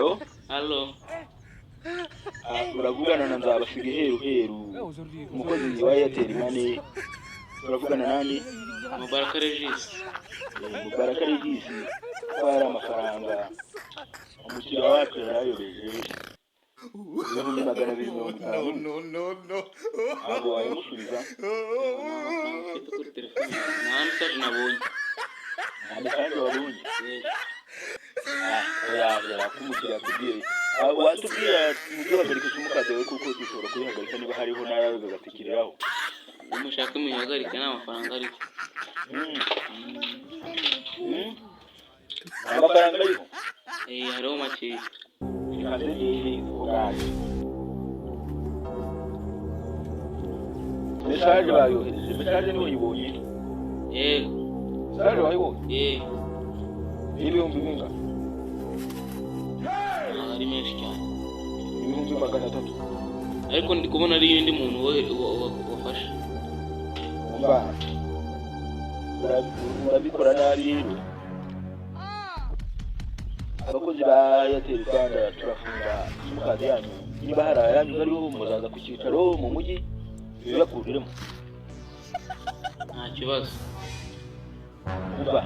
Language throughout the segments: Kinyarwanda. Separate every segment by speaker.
Speaker 1: Halo.
Speaker 2: Uravugana na Nzabasiga heru umukozi wa Airtel Money. Uravugana nani?
Speaker 1: Mubaraka Regis.
Speaker 2: Mubaraka Regis kwara amafaranga umukiriya wacu yarayobeje ibihumbi 250.
Speaker 3: No.
Speaker 2: Abo wamusubiza
Speaker 1: Mfite kuri telefone. Nta message nabonye.
Speaker 2: amafaranga wabonye yagera kumukiriya kubwiye watubwira muduhagarika umukade we kuko dushobora kuyihagarika niba hariho nayo bagatikiriraho.
Speaker 1: Umushaka muyihagarika n'amafaranga ariko.
Speaker 2: Amafaranga ariho
Speaker 1: Hariho make.
Speaker 2: kandi ni ubwaje message bayohereje message niho yibonye message wayibonye ibihumbi bingahe?
Speaker 1: Ari menshi cyane.
Speaker 2: Ibihumbi 300.
Speaker 1: Ariko ndi kubona ari yindi muntu wafashe.
Speaker 2: Umva urabikora nabi rero. Abakozi ba Airtel Rwanda turafunga simukadi yanyu niba hari ayanyu ariho muzaza ku cyicaro mu mujyi bibakuriremo.
Speaker 1: Nta kibazo.
Speaker 2: Umva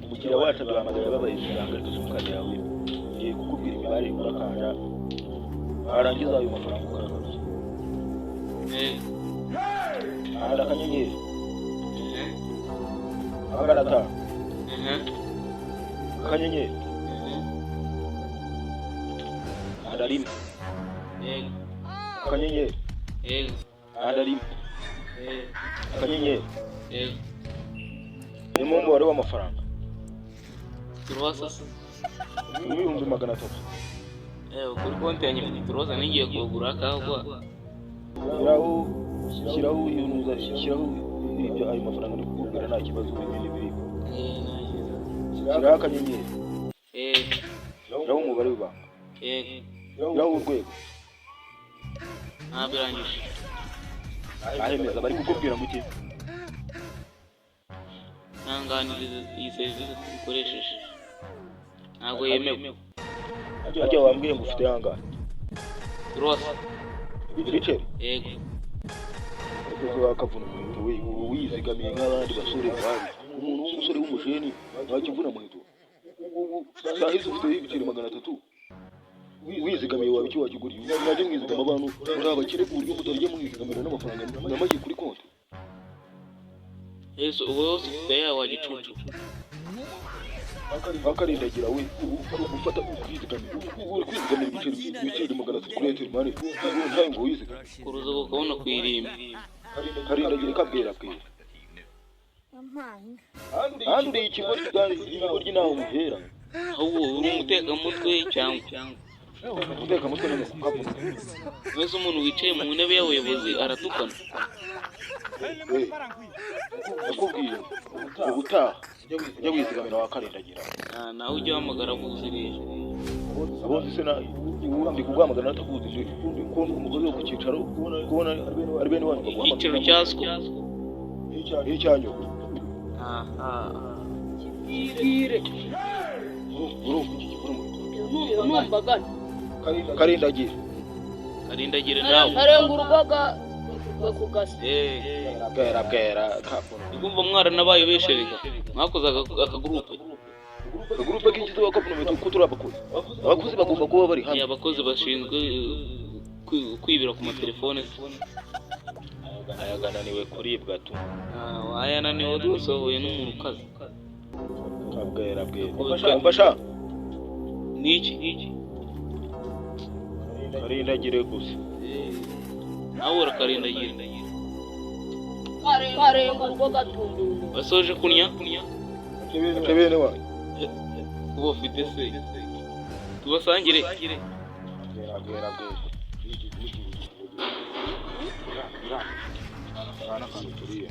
Speaker 2: umukiriya wacu aduhamagara babaye kurangarika simukadi yawe ngiye kukubwira imibare urakanda arangiza ayo mafaranga ukaragaruza. Ahandi akanyenyeri agarata akanyenyeri ahandi rimwe akanyenyeri ahandi rimwe akanyenyeri ni mu mubare w'amafaranga
Speaker 1: Turoza se.
Speaker 2: ibihumbi 300.
Speaker 1: Kuri konti yanjye mfite turoza ningiye kugura akagwa.
Speaker 2: Shyiraho ibyo ayo mafaranga ndi kukubwira nta kibazo ibindi biri. Shyiraho akanyenyeri. Shyiraho umubare w'ibanga. Shyiraho urwego.
Speaker 1: Birangije.
Speaker 2: Ahemeza bari kukubwira ngo iki?
Speaker 1: Ntanganiriza iyi serivisi dukoresheje. Ntabwo yemewe.
Speaker 2: Ajya wambwiye ngo ufite yanga.
Speaker 1: Turoza.
Speaker 2: Ibiceri?
Speaker 1: Yego.
Speaker 2: Akavuna umuheto we wizigamiye nk'abandi basore bari. Umuntu w'umusore w'umujeni wakivuna umuheto. Sahizi ufite ibiceri 300. Wizigamiye wawe icyo wakiguriye. Najye mwizigama abantu muri abakire ku buryo mutarya mwizigamira n'amafaranga n'amagi kuri konti.
Speaker 1: Yesu wose ufite wagicucu.
Speaker 2: Akarindagira we ufata ukwizigamira ibiceri 300 kuri Airtel Money ntayo ngo wizigamire
Speaker 1: kuruza ukabona kwirimba
Speaker 2: karindagira kabwera handi ikigo ry'inaho muhera
Speaker 1: ahubwo uri umutekamutwe cyangwa
Speaker 2: umutekamutwe n'amakuru
Speaker 1: wese umuntu wicaye mu ntebe y'abayobozi aratukana
Speaker 2: nakubwiye ubutaha ujya wizigamira wakarindagira
Speaker 1: nawe ujya uhamagara muzirije
Speaker 2: abonye se na ndi kuguhamagara natakuzi kumva umugore wo ku cyicaro kubona ari bene wanyu
Speaker 1: icyicaro cyaswo
Speaker 2: icyanyu
Speaker 4: Ire. Numbagana.
Speaker 1: Karindagire nawe.
Speaker 4: Arenga urubaga kugasa.
Speaker 2: Bwera kapo.
Speaker 1: Igumva mwara nabaye beshereka. Mwakozaga akagurupe.
Speaker 2: Akagurupe k'ingize wakavunameto kutura abakozi. Abakozi bagomba kuba bari hano.
Speaker 1: Abakozi bashinzwe kwibira ku matelefone.
Speaker 2: Ayagananiwe kuribwa tu.
Speaker 1: Wayananiwe dusohoye n'umuntu kazi.
Speaker 2: Bwera. Umfasha.
Speaker 1: Niki?
Speaker 2: Karindagire gusa.
Speaker 1: Nawe urakarindagira.
Speaker 4: Karenga urugo gatundu.
Speaker 1: Basoje kunya.
Speaker 2: Bene wa.
Speaker 1: Ubu ufite se. Tubasangire.
Speaker 2: Bwera. Ana kantu turiye.